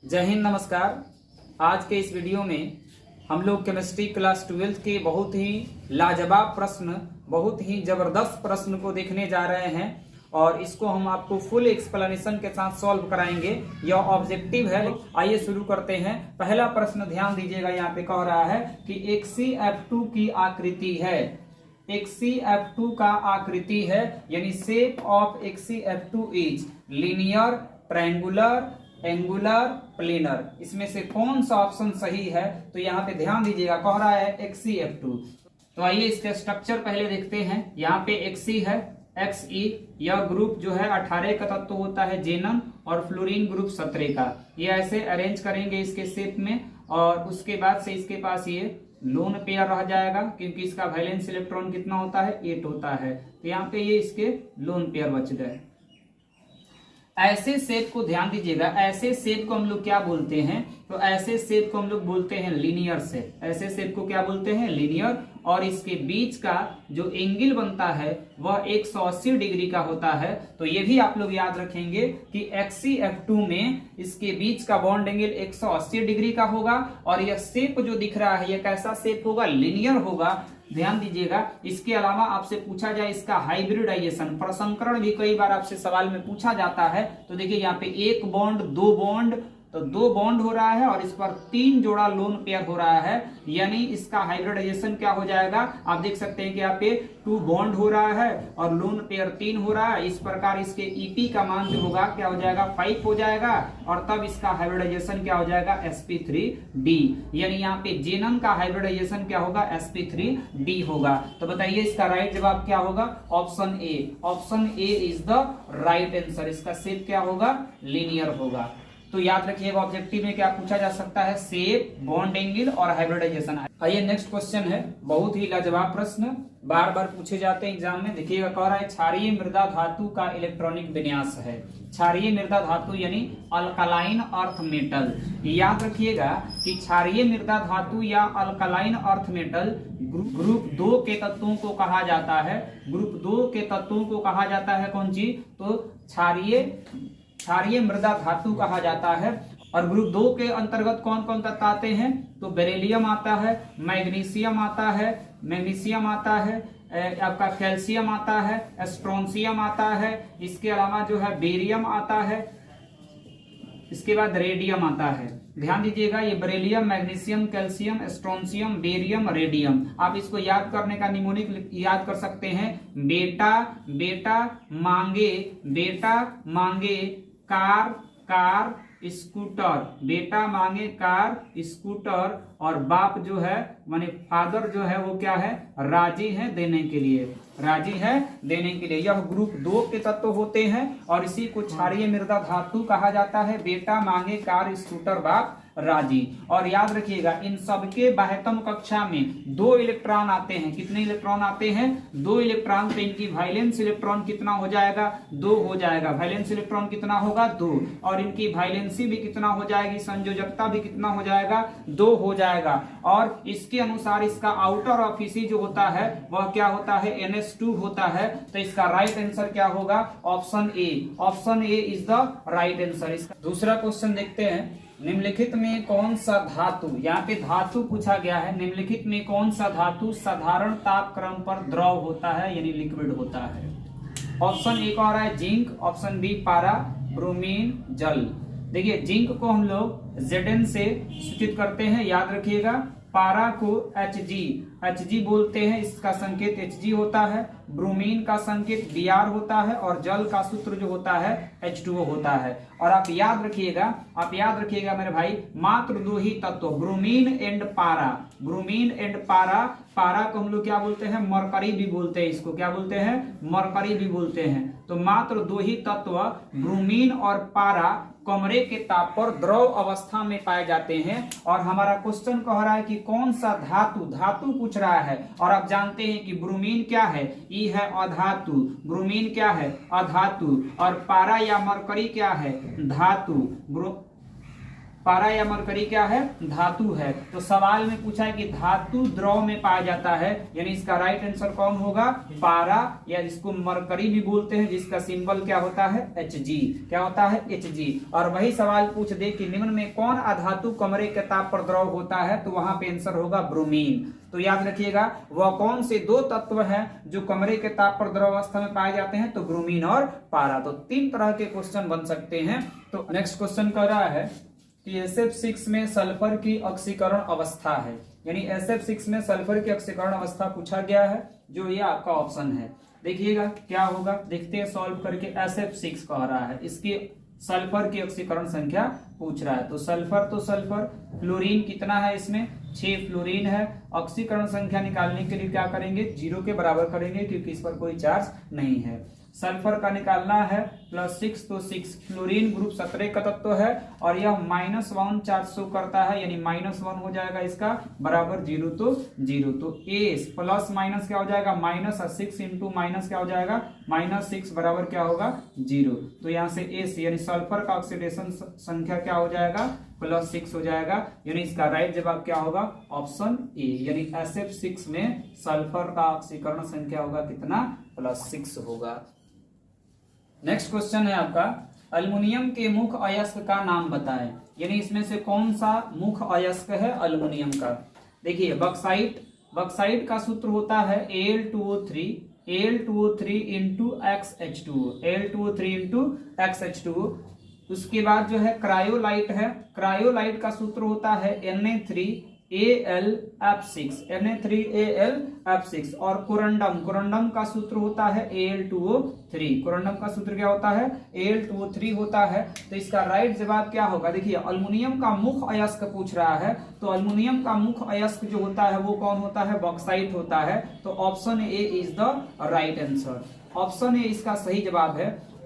जय हिंद, नमस्कार। आज के इस वीडियो में हम लोग केमिस्ट्री क्लास 12 के बहुत ही लाजवाब प्रश्न, बहुत ही जबरदस्त प्रश्न को देखने जा रहे हैं और इसको हम आपको फुल एक्सप्लेनेशन के साथ सॉल्व कराएंगे। यह ऑब्जेक्टिव है। आइए शुरू करते हैं। पहला प्रश्न ध्यान दीजिएगा, यहाँ पे कह रहा है कि एक CF2 की आकृति है। एक CF2 का आकृति है, यानी शेप ऑफ एक CF2 is linear, triangular, angular, planar. इसमें से कौन सा ऑप्शन सही है? तो यहाँ पे ध्यान दीजिएगा, कह रहा है XeF2। तो आइए इसके स्ट्रक्चर पहले देखते हैं। यहाँ पे Xe है, Xe यह ग्रुप जो है 18 का तत्व होता है जेनन, और फ्लोरीन ग्रुप 17 का। ये ऐसे अरेंज करेंगे इसके शेप में, और उसके बाद से इसके पास ये लोन पेयर रह जाएगा, क्योंकि इसका वैलेंस इलेक्ट्रॉन कितना होता है? 8 होता है। तो यहाँ पे ये इसके लोन पेयर बच गए। ऐसे शेप को ध्यान दीजिएगा, ऐसे शेप को हम लोग क्या बोलते हैं? तो ऐसे शेप को हम लोग बोलते हैं लीनियर शेप। ऐसे शेप को क्या बोलते हैं? लीनियर। और इसके बीच का जो एंगल बनता है वह 180 डिग्री का होता है। तो ये भी आप लोग याद रखेंगे कि XeF2 में इसके बीच का बॉन्ड एंगल 180 डिग्री का होगा, और यह शेप जो दिख रहा है यह कैसा शेप होगा? लीनियर होगा। ध्यान दीजिएगा। इसके अलावा आपसे पूछा जाए इसका हाइब्रिडाइजेशन, प्रसंकरण भी कई बार आपसे सवाल में पूछा जाता है। तो देखिए यहाँ पे एक बॉन्ड, दो बॉन्ड, तो दो बॉन्ड हो रहा है और इस पर 3 जोड़ा लोन पेयर हो रहा है, यानी इसका हाइब्रिडाइजेशन क्या हो जाएगा? आप देख सकते हैं कि यहाँ पे 2 बॉन्ड हो रहा है और लोन पेयर 3 हो रहा है। इस प्रकार इसके EP का मान जो होगा क्या हो जाएगा? 5 हो जाएगा, और तब इसका हाइब्रिडाइजेशन क्या हो जाएगा? sp3d। यानी यहाँ पे जेनन का हाइब्रिडाइजेशन क्या होगा? sp3d होगा। तो बताइए इसका राइट जवाब क्या होगा? Option A. Option A is the right answer. इसका शेप क्या होगा? लीनियर होगा। तो याद रखिएगा, ऑब्जेक्टिव में क्या पूछा जा सकता है? शेप, बॉन्ड एंगल और हाइब्रिडाइजेशन। आइए नेक्स्ट क्वेश्चन है, बहुत ही लाजवाब प्रश्न, बार बार पूछे जाते हैं एग्जाम में। देखिएगा, कह रहा है क्षारीय मृदा धातु का इलेक्ट्रॉनिक विन्यास है। क्षारीय मृदा धातु यानी अल्कलाइन अर्थ मेटल। याद रखिएगा कि क्षारीय मृदा धातु या अल्कलाइन अर्थ मेटल ग्रुप 2 के तत्वों को कहा जाता है। ग्रुप 2 के तत्वों को कहा जाता है कौन सी? तो क्षारीय मृदा धातु कहा जाता है। और ग्रुप 2 के अंतर्गत कौन कौन तत्व आते हैं? तो बेरिलियम आता है, मैग्नीशियम आता है, आपका कैल्शियम आता है, स्ट्रोंशियम आता है, इसके अलावा जो है बेरियम आता है, इसके बाद रेडियम आता है। ध्यान दीजिएगा, ये beryllium, magnesium, calcium, strontium, barium, radium. आप इसको याद करने का निमोनिक याद कर सकते हैं। बेटा मांगे कार स्कूटर। बेटा मांगे कार स्कूटर, और बाप जो है माने फादर जो है वो क्या है? राजी है देने के लिए, राजी है देने के लिए। यह ग्रुप 2 के तत्व होते हैं और इसी को क्षारीय मृदा धातु कहा जाता है। बेटा मांगे कार स्कूटर, बाप राजी। और याद रखिएगा, इन सबके बाह्यतम कक्षा में 2 इलेक्ट्रॉन आते हैं। कितने इलेक्ट्रॉन आते हैं? 2 इलेक्ट्रॉन। तो इनकी वैलेंस इलेक्ट्रॉन कितना हो जाएगा? 2 हो जाएगा। वैलेंस इलेक्ट्रॉन कितना होगा? 2। और इनकी वैलेंसी भी कितना हो जाएगी? संयोजकता भी कितना हो जाएगा? 2 हो जाएगा। और इसके अनुसार इसका आउटर ऑफिसी जो होता है वह क्या होता है? NH2 होता है। तो इसका राइट आंसर क्या होगा? Option A. Option A is the right answer. इसका दूसरा क्वेश्चन देखते हैं। निम्नलिखित में कौन सा धातु, यहाँ पे धातु पूछा गया है, निम्नलिखित में कौन सा धातु साधारण तापक्रम पर द्रव होता है यानी लिक्विड होता है? ऑप्शन ए कह रहा है जिंक, ऑप्शन बी पारा, ब्रोमीन, जल। देखिए, जिंक को हम लोग Zn से सूचित करते हैं, याद रखिएगा। पारा को Hg बोलते हैं, इसका संकेत Hg होता है। ब्रोमीन का संकेत Br होता है, और जल का सूत्र जो होता है H2O होता है। और आप याद रखिएगा मेरे भाई, मात्र 2 ही तत्व, ब्रोमीन एंड पारा। पारा को हम लोग क्या बोलते हैं? मरकरी भी बोलते हैं। इसको क्या बोलते हैं? मरकरी भी बोलते हैं। तो मात्र 2 ही तत्व, ब्रोमीन और पारा, कमरे के ताप पर द्रव अवस्था में पाए जाते हैं। और हमारा क्वेश्चन कह रहा है कि कौन सा धातु पूछ रहा है। और आप जानते हैं कि ब्रोमीन क्या है? ई है अधातु। ब्रोमीन क्या है? अधातु। और पारा या मरकरी क्या है? धातु। पारा या मरकरी क्या है? धातु है। तो सवाल में पूछा है कि धातु द्रव में पाया जाता है, यानी इसका राइट आंसर कौन होगा? पारा, या जिसको मरकरी भी बोलते हैं, जिसका सिंबल क्या होता है? Hg। क्या होता है? Hg। और वही सवाल पूछ दे कि निम्न में कौन अधातु कमरे के ताप पर द्रव होता है, तो वहां पे आंसर होगा ब्रोमीन। तो याद रखिएगा वह कौन से दो तत्व हैं जो कमरे के ताप पर द्रव अवस्था में पाए जाते हैं, तो ब्रोमीन और पारा। तो 3 तरह के क्वेश्चन बन सकते हैं। तो नेक्स्ट क्वेश्चन कह रहा है कि SF6 में सल्फर की ऑक्सीकरण अवस्था है, यानी SF6 में सल्फर की ऑक्सीकरण अवस्था पूछा गया है, जो ये आपका ऑप्शन है। देखिएगा क्या होगा, देखते हैं सॉल्व करके। SF6 कह रहा है, इसकी सल्फर की ऑक्सीकरण संख्या पूछ रहा है। तो सल्फर, फ्लोरीन कितना है इसमें? 6 फ्लोरीन है। ऑक्सीकरण संख्या निकालने के लिए क्या करेंगे? 0 के बराबर करेंगे, क्योंकि इस पर कोई चार्ज नहीं है। सल्फर का निकालना है +6, तो 6 फ्लोरीन ग्रुप 17 का तत्व है, और यह -1 चार्ज शो करता है, यानी -1 हो जाएगा इसका, बराबर 0 तो 0। तो ए प्लस माइनस क्या हो जाएगा? -6 इंटू माइनस क्या हो जाएगा? -6 बराबर क्या होगा? 0। तो यहाँ से एस यानी सल्फर का ऑक्सीडेशन संख्या क्या हो जाएगा? +6 हो जाएगा, यानी इसका राइट जवाब क्या होगा? ऑप्शन ए, यानी SF6 में सल्फर का ऑक्सीकरण संख्या होगा कितना? +6 होगा। नेक्स्ट क्वेश्चन है आपका, अल्युमिनियम के मुख्य अयस्क का नाम बताएं, यानी इसमें से कौन सा मुख्य अयस्क है अल्युमिनियम का? देखिए बक्साइट का सूत्र होता है Al2O3 इंटू XH2O। उसके बाद जो है क्रायोलाइट है, क्रायोलाइट का सूत्र होता है Na3Al(F6) और कोरंडम का सूत्र होता है Al2O3। कोरंडम का सूत्र क्या होता है? Al2O3 होता है। तो इसका राइट जवाब क्या होगा? देखिए अल्युमिनियम का मुख्य अयस्क पूछ रहा है, तो अल्युमिनियम का मुख्य अयस्क जो होता है वो कौन होता है? बॉक्साइट होता है। तो option A is the right answer. Option A इसका सही जवाब है।